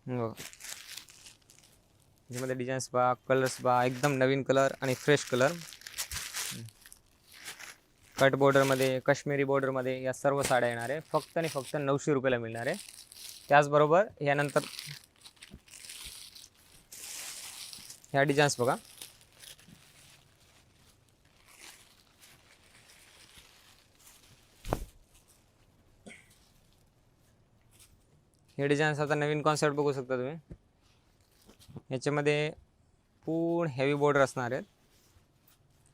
बघा याच्यामध्ये डिझाईन्स पहा, कलर्स पहा, एकदम नवीन कलर आणि फ्रेश कलर. कट बॉर्डरमध्ये, काश्मीरी बॉर्डरमध्ये या सर्व साड्या येणार आहे. फक्त आणि फक्त 900 रुपयाला मिळणार आहे. त्याचबरोबर यानंतर ह्या डिझाईन्स बघा, हे डिझाईन्स आता नवीन कॉन्सेप्ट बघू शकता तुम्ही. याच्यामध्ये पूर्ण हेवी बॉर्डर असणार आहेत.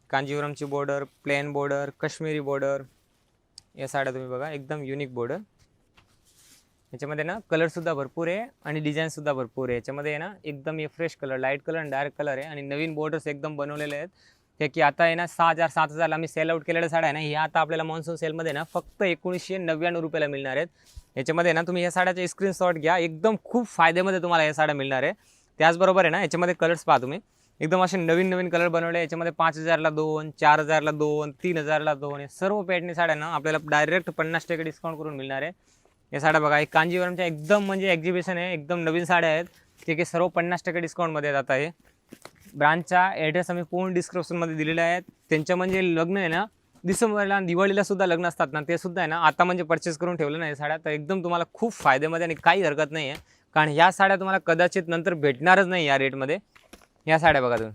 कांजीवरमची border, plain border, Kashmiri border या साड्या तुम्ही बघा, एकदम युनिक बॉर्डर. याच्यामध्ये ना कलरसुद्धा भरपूर आहे आणि डिझाईनसुद्धा भरपूर आहे. याच्यामध्ये आहे ना एकदम हे फ्रेश कलर, लाईट कलर आणि डार्क कलर आहे आणि नवीन बॉर्डर्स एकदम बनवलेले आहेत. हे की आता आहे ना 6000 7000ला आम्ही सेल आउट केलेल्या साड्या आहे ना, ह्या आता आपल्याला मॉन्सून सेलमध्ये ना फक्त 1999 रुपयाला मिळणार आहेत. याच्यामध्ये ना तुम्ही या साड्याचे स्क्रीनशॉट घ्या, एकदम खूप फायद्यामध्ये तुम्हाला या साड्या मिळणार आहे. त्याचबरोबर आहे ना याच्यामध्ये कलर्स पहा तुम्ही, एकदम असे नवीन नवीन कलर बनवले. याच्यामध्ये 5000ला 2, 4000ला 2, 3000ला 2 हे सर्व पॅटर्न साड्या ना आपल्याला डायरेक्ट 50% डिस्काउंट करून मिळणार आहे. या साड्या बघा, एक कांजीवरमच्या एकदम म्हणजे एक्झिबिशन आहे, एकदम नवीन साड्या आहेत ते की सर्व 50% डिस्काउंटमध्ये येतात आहे. ब्रांचचा ॲड्रेस आम्ही पूर्ण डिस्क्रिप्शनमध्ये दिलेला आहे. त्यांच्या म्हणजे लग्न आहे ना डिसेंबरला, दिवाळीला सुद्धा लग्न असतात ना, ते सुद्धा आहे ना आता म्हणजे परचेस करून ठेवलं नाही साड्या, तर एकदम तुम्हाला खूप फायद्यामध्ये आणि काही हरकत नाही आहे. कारण ह्या साड्या तुम्हाला कदाचित नंतर भेटणारच नाही या रेटमध्ये. या साड्या बघा तुम्ही,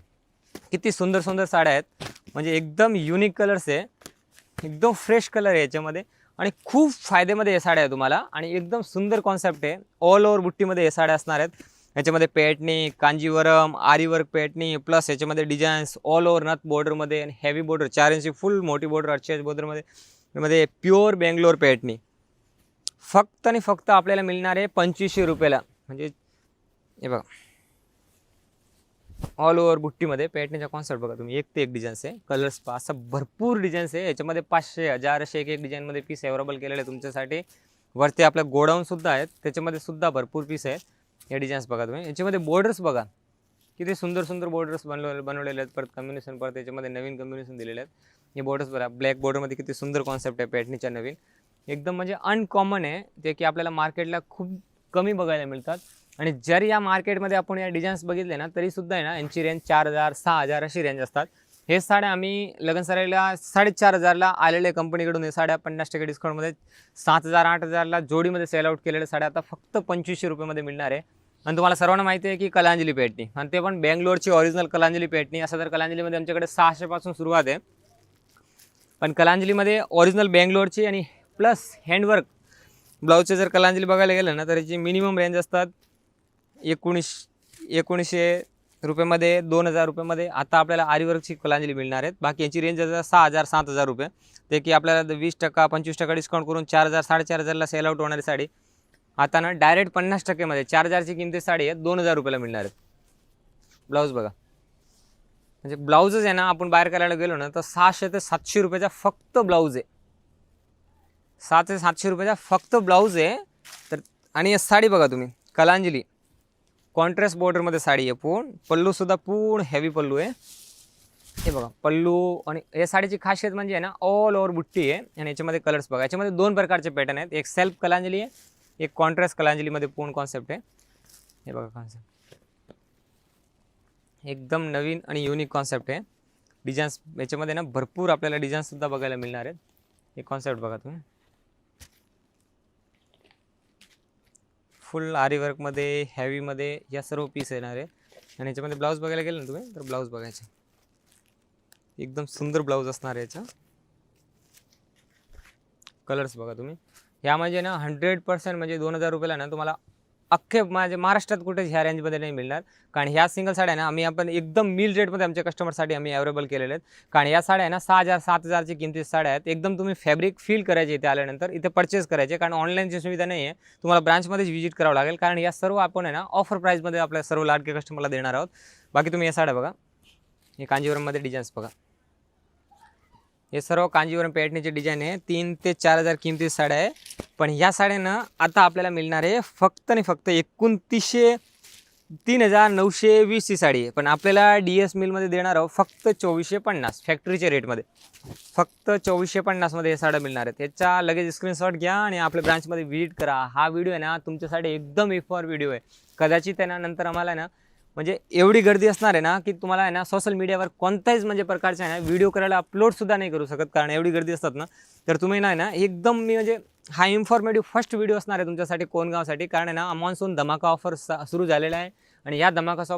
किती सुंदर सुंदर साड्या आहेत, म्हणजे एकदम युनिक कलर्स आहे, एकदम फ्रेश कलर आहे याच्यामध्ये आणि खूप फायद्यामध्ये हे साड्या आहे तुम्हाला. आणि एकदम सुंदर कॉन्सेप्ट आहे, ऑल ओव्हर बुट्टीमध्ये हे साड्या असणार आहेत. याच्यामध्ये पेटणी, कांजीवरम, आरीवर्क पेटणी प्लस याच्यामध्ये डिझाईन्स ऑल ओव्हर नथ बॉर्डरमध्ये आणि हेवी बॉर्डर 4 इंची फुल मोठी बॉर्डर 48 बॉर्डरमध्ये. यामध्ये प्युअर बेंगलोर पेटणी फक्त आणि फक्त आपल्याला मिळणार आहे 2500 रुपयाला. म्हणजे हे बघा ऑल ओव्हर बुट्टीमध्ये पेटणीचा कॉन्सेप्ट बघा तुम्ही, एक ते एक डिझाईन्स आहे. कलर्स पहा, असं भरपूर डिझाईन्स आहे. याच्यामध्ये 500 1000 असे एक एक डिझाईनमध्ये पीस अवेलेबल केलेले आहे तुमच्यासाठी. वरती आपलं गोडाऊनसुद्धा आहेत, त्याच्यामध्ये सुद्धा भरपूर पीस आहेत. हे डिझाईन्स बघा तुम्ही, याच्यामध्ये बॉर्डर्स बघा किती सुंदर सुंदर बॉर्डर्स बनवलेले आहेत. परत कॉम्बिनेशन, परत याच्यामध्ये नवीन कॉम्बिनेशन दिलेले आहेत. हे बॉर्डर्स बघा, ब्लॅक बॉर्डरमध्ये किती सुंदर कॉन्सेप्ट आहे पेटणीच्या नवीन, एकदम म्हणजे अनकॉमन आहे ते की आपल्याला मार्केटला खूप कमी बघायला मिळतात. आणि जर या मार्केटमध्ये आपण या डिझाईन्स बघितले ना तरीसुद्धा आहे ना यांची रेंज 4000 6000 अशी रेंज असतात. हे साड्या आम्ही लगन सराईला 4500ला आलेले कंपनीकडून हे साड्या 50% डिस्काउंटमध्ये 7000 8000ला जोडीमध्ये सेल आउट केलेल्या साड्या आता फक्त 2500 रुपयामध्ये मिळणार आहे. आणि तुम्हाला सर्वांना माहिती आहे की कलांजली पेटणी, आणि ते पण बेंगलोरची ओरिजिनल कलांजली पेटणी. असं तर कलांजलीमध्ये आमच्याकडे 600 पासून सुरुवात आहे, पण कलांजलीमध्ये ओरिजिनल बेंगलोरची आणि प्लस हँडवर्क ब्लाऊजचे जर कलांजली बघायला गेलं ना तर याची मिनिमम रेंज असतात 1900 रुपयामध्ये, 2000 रुपयामध्ये. आता आपल्याला आरीवर्कची कलांजली मिळणार आहेत. बाकी यांची रेंज 6000 7000 रुपये, ते की आपल्याला 20% 25% डिस्काउंट करून 4000 4500ला सेल आउट होणारी साडी आता ना डायरेक्ट 50%मध्ये 4000ची किमती साडी आहे 2000 रुपयाला मिळणार आहेत. ब्लाऊज बघा, म्हणजे ब्लाऊजच आहे ना आपण बाहेर करायला गेलो ना तर 600 ते 700 रुपयाचा फक्त ब्लाऊज आहे. 700 ते 700 रुपयाचा फक्त ब्लाऊज आहे. तर आणि या साडी बघा तुम्ही, कलांजली कॉन्ट्रास्ट बॉर्डरमध्ये साडी आहे. पल्लूसुद्धा पूर्ण हेवी पल्लू आहे. हे बघा पल्लू, आणि या साडीची खासियत म्हणजे आहे ना ऑल ओव्हर बुट्टी आहे. आणि याच्यामध्ये कलर्स बघा, याच्यामध्ये 2 प्रकारचे पॅटर्न आहेत, एक सेल्फ कलांजली आहे, एक कॉन्ट्रास्ट कलांजलीमध्ये पूर्ण कॉन्सेप्ट आहे. हे बघा कॉन्सेप्ट एकदम नवीन आणि युनिक कॉन्सेप्ट आहे. डिझाईन्स याच्यामध्ये ना भरपूर आपल्याला डिझाईन्ससुद्धा बघायला मिळणार आहेत. हे कॉन्सेप्ट बघा तुम्ही, फुल आरीवर्कमध्ये हेवीमध्ये या सर्व पीस येणार आहे. आणि याच्यामध्ये ब्लाऊज बघायला गेलं ना तुम्ही तर ब्लाऊज बघायचे, एकदम सुंदर ब्लाऊज असणार आहे. याचा कलर्स बघा तुम्ही, ह्या म्हणजे ना 100% म्हणजे 2000 रुपयाला ना तुम्हाला अख्खे माझे महाराष्ट्रात कुठेच ह्या रेंजमध्ये नाही मिळणार. कारण ह्या सिंगल साड्या ना आम्ही आपण एकदम मिल रेटमध्ये आमच्या कस्टमरसाठी आम्ही अवेलेबल केलेले आहेत. कारण या साड्या आहे ना 6000 7000ची किमती साड्या आहेत. एकदम तुम्ही फॅब्रिक फील करायचे इथे आल्यानंतर, इथे परचेस करायचे, कारण ऑनलाईनची सुविधा नाही आहे. तुम्हाला ब्रांचमध्येच व्हिजिट करावं लागेल, कारण या सर्व आपण आहे ना ऑफर प्राईजमध्ये आपल्या सर्व लाडके कस्टमरला देणार आहोत. बाकी तुम्ही या साड्या बघा, हे कांजीवरममध्ये डिझाईन्स बघा, हे सर्व कांजीवरम पेटणीचे डिझाईन आहे. 3 ते 4000 किमती साड्या आहे. पण ह्या साड्यानं आता आपल्याला मिळणार आहे फक्त आणि फक्त 2900 3920 ही साडी आहे, पण आपल्याला DS मिलमध्ये देणार आहोत फक्त 2450 फॅक्टरीच्या रेटमध्ये. फक्त 2450मध्ये हे साड्या मिळणार आहेत. याचा लगेच स्क्रीनशॉट घ्या आणि आपल्या ब्रांचमध्ये व्हिजिट करा. हा व्हिडिओ आहे ना तुमच्यासाठी एकदम इफॉर व्हिडिओ आहे. कदाचित आहे ना नंतर आम्हाला आहे ना म्हणजे एवढी गर्दी असणार आहे ना की तुम्हाला आहे ना सोशल मीडियावर कोणत्याच म्हणजे प्रकारचे आहे ना व्हिडिओ करायला अपलोडसुद्धा नाही करू शकत, कारण एवढी गर्दी असतात ना. तर तुम्ही ना एकदम मी म्हणजे हा इन्फॉर्मेटिव्ह फर्स्ट व्हिडिओ असणार आहे तुमच्यासाठी कोणगावसाठी, कारण आहे ना मॉन्सून धमाका ऑफर सुरू झालेला आहे आणि या धमाका